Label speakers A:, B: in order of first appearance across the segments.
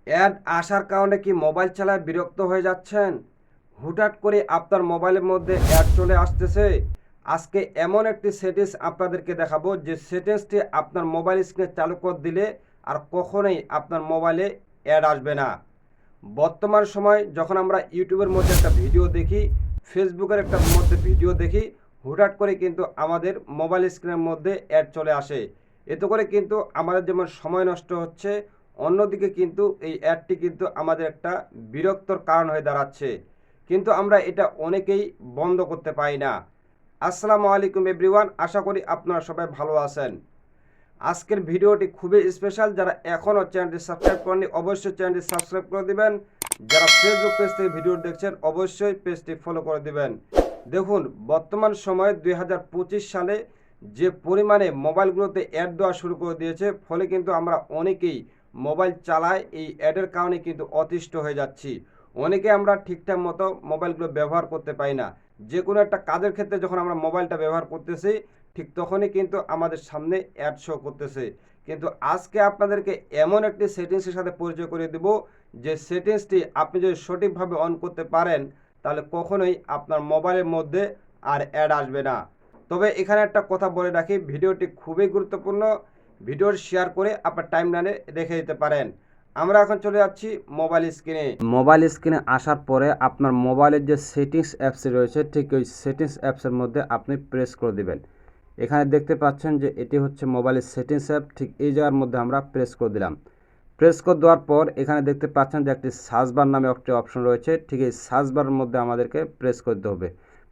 A: Add আসার কারণে কি মোবাইল চালায় বিরক্ত হয়ে যাচ্ছেন? হুটহাট করে আপনার মোবাইলের মধ্যে অ্যাড চলে আসতেছে। আজকে এমন একটি সেটিংস আপনাদেরকে দেখাবো যে সেটিংসটি আপনার মোবাইল স্ক্রিনে চালু করে দিলে আর কখনোই আপনার মোবাইলে অ্যাড আসবে না। বর্তমান সময় যখন আমরা ইউটিউবের মধ্যে একটা ভিডিও দেখি, ফেসবুকের একটা মধ্যে ভিডিও দেখি, হুটহাট করে কিন্তু আমাদের মোবাইল স্ক্রিনের মধ্যে অ্যাড চলে আসে। এতে করে কিন্তু আমাদের যেমন সময় নষ্ট হচ্ছে, অন্যদিকে কিন্তু এই অ্যাডটি কিন্তু আমাদের একটা বিরক্তর কারণ হয়ে দাঁড়াচ্ছে। কিন্তু আমরা এটা অনেকেই বন্ধ করতে পারি না। আসসালামু আলাইকুম এভরিওয়ান, আশা করি আপনারা সবাই ভালো আছেন। আজকের ভিডিওটি খুবই স্পেশাল। যারা এখনও চ্যানেলটি সাবস্ক্রাইব করেননি অবশ্যই চ্যানেলটি সাবস্ক্রাইব করে দিবেন। যারা ফেসবুক পেজ থেকে ভিডিও দেখছেন অবশ্যই পেজটি ফলো করে দিবেন। দেখুন, বর্তমান সময়ে 2025 সালে যে পরিমাণে মোবাইলগুলোতে অ্যাড দেওয়া শুরু করে দিয়েছে, ফলে কিন্তু আমরা অনেকেই মোবাইল চালায় এই অ্যাডের কারণে কিন্তু অতিষ্ঠ হয়ে যাচ্ছি। অনেকে আমরা ঠিকঠাক মতো মোবাইলগুলো ব্যবহার করতে পারি না। যে কোনো একটা কাজের ক্ষেত্রে যখন আমরা মোবাইলটা ব্যবহার করতেছি, ঠিক তখনই কিন্তু আমাদের সামনে অ্যাড শো করতেছে। কিন্তু আজকে আপনাদেরকে এমন একটি সেটিংসের সাথে পরিচয় করে দেব, যে সেটিংসটি আপনি যদি সঠিকভাবে অন করতে পারেন তাহলে কখনোই আপনার মোবাইলের মধ্যে আর অ্যাড আসবে না। তবে এখানে একটা কথা বলে রাখি, ভিডিওটি খুবই গুরুত্বপূর্ণ। ভিডিওর শেয়ার করে আপনার টাইমলাইনে রেখে দিতে পারেন। আমরা এখন চলে যাচ্ছি মোবাইল স্ক্রিনে। মোবাইল স্ক্রিনে আসার পরে আপনার মোবাইলের যে সেটিংস অ্যাপস রয়েছে, ঠিক ওই সেটিংস অ্যাপসের মধ্যে আপনি প্রেস করে দিবেন। এখানে দেখতে পাচ্ছেন যে এটি হচ্ছে মোবাইলের সেটিংস অ্যাপ। ঠিক এই জায়গার মধ্যে আমরা প্রেস করে দিলাম। প্রেস করে দেওয়ার পর এখানে দেখতে পাচ্ছেন যে একটি সার্চ বার নামে একটি অপশন রয়েছে। ঠিক এই সার্চ বারের মধ্যে আমাদেরকে প্রেস করতে হবে।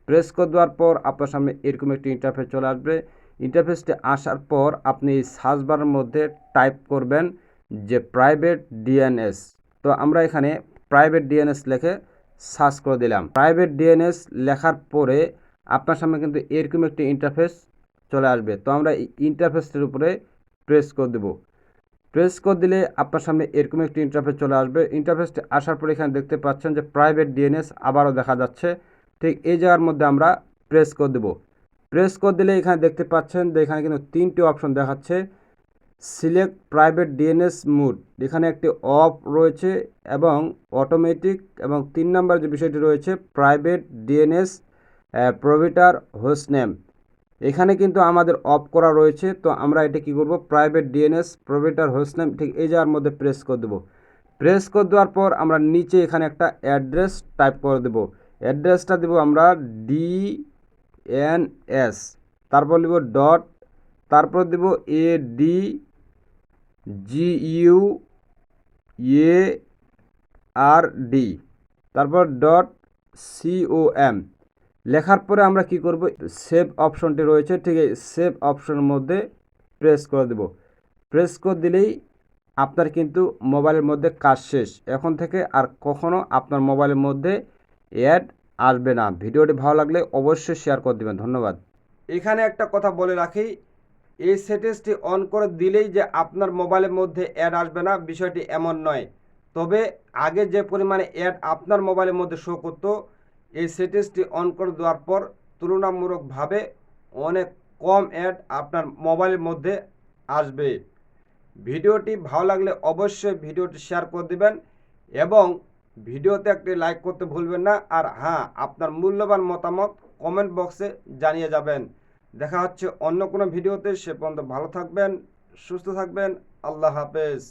A: প্রেস করে দেওয়ার পর আপনার সামনে এরকম একটি ইন্টারফেস চলে আসবে। ইন্টারফেসটি আসার পর আপনি এই সার্চ বারের মধ্যে টাইপ করবেন যে প্রাইভেট ডিএনএস। তো আমরা এখানে প্রাইভেট ডিএনএস লিখে সার্চ করে দিলাম। প্রাইভেট ডিএনএস লেখার পরে আপনার সামনে কিন্তু এরকম একটি ইন্টারফেস চলে আসবে। তো আমরা এই ইন্টারফেসটির উপরে প্রেস করে দেব। প্রেস করে দিলে আপনার সামনে এরকম একটি ইন্টারফেস চলে আসবে। ইন্টারফেসটি আসার পরে এখানে দেখতে পাচ্ছেন যে প্রাইভেট ডিএনএস আবারও দেখা যাচ্ছে। ঠিক এই জায়গার মধ্যে আমরা প্রেস করে দেব। প্রেস করে দিলে এখানে দেখতে পাচ্ছেন যে এখানে কিন্তু তিনটি অপশন দেখাচ্ছে। সিলেক্ট প্রাইভেট ডিএনএস মুড, এখানে একটি অফ রয়েছে এবং অটোমেটিক, এবং 3 নম্বর যে বিষয়টি রয়েছে private DNS provider host name, এখানে কিন্তু আমাদের অফ করা রয়েছে। তো আমরা এটা কি করব, private DNS provider host name ঠিক এই জায়গার মধ্যে প্রেস করে দেবো। প্রেস করে দেওয়ার পর আমরা নিচে এখানে একটা অ্যাড্রেস টাইপ করে দেব। অ্যাড্রেসটা দেবো আমরা ডিএনএস, তারপর দেব ডট, তারপর দেব ADGUARD, তারপর ডট COM লেখার পরে আমরা কি করব, সেভ অপশনটি রয়েছে, ঠিক এই সেভ অপশনের মধ্যে প্রেস করে দেব। প্রেস করে দিলেই আপনার কিন্তু মোবাইলের মধ্যে কাজ শেষ। এখন থেকে আর কখনো আপনার মোবাইলের মধ্যে অ্যাড আসবে না। ভিডিওটি ভালো লাগলে অবশ্যই শেয়ার করে দেবেন। ধন্যবাদ। এখানে একটা কথা বলে রাখি, এই সেটিংসটি অন করে দিলেই যে আপনার মোবাইলের মধ্যে অ্যাড আসবে না, বিষয়টি এমন নয়। তবে আগে যে পরিমাণে অ্যাড আপনার মোবাইলের মধ্যে শো করতো, এই সেটিংসটি অন করে দেওয়ার পর তুলনামূলকভাবে অনেক কম অ্যাড আপনার মোবাইলের মধ্যে আসবে। ভিডিওটি ভালো লাগলে অবশ্যই ভিডিওটি শেয়ার করে দেবেন এবং ভিডিওতে একটি লাইক করতে ভুলবেন না। আর হ্যাঁ, আপনার মূল্যবান মতামত কমেন্ট বক্সে জানিয়ে যাবেন। দেখা হচ্ছে অন্য কোনো ভিডিওতে। সে পর্যন্ত ভালো থাকবেন, সুস্থ থাকবেন। আল্লাহ হাফেজ।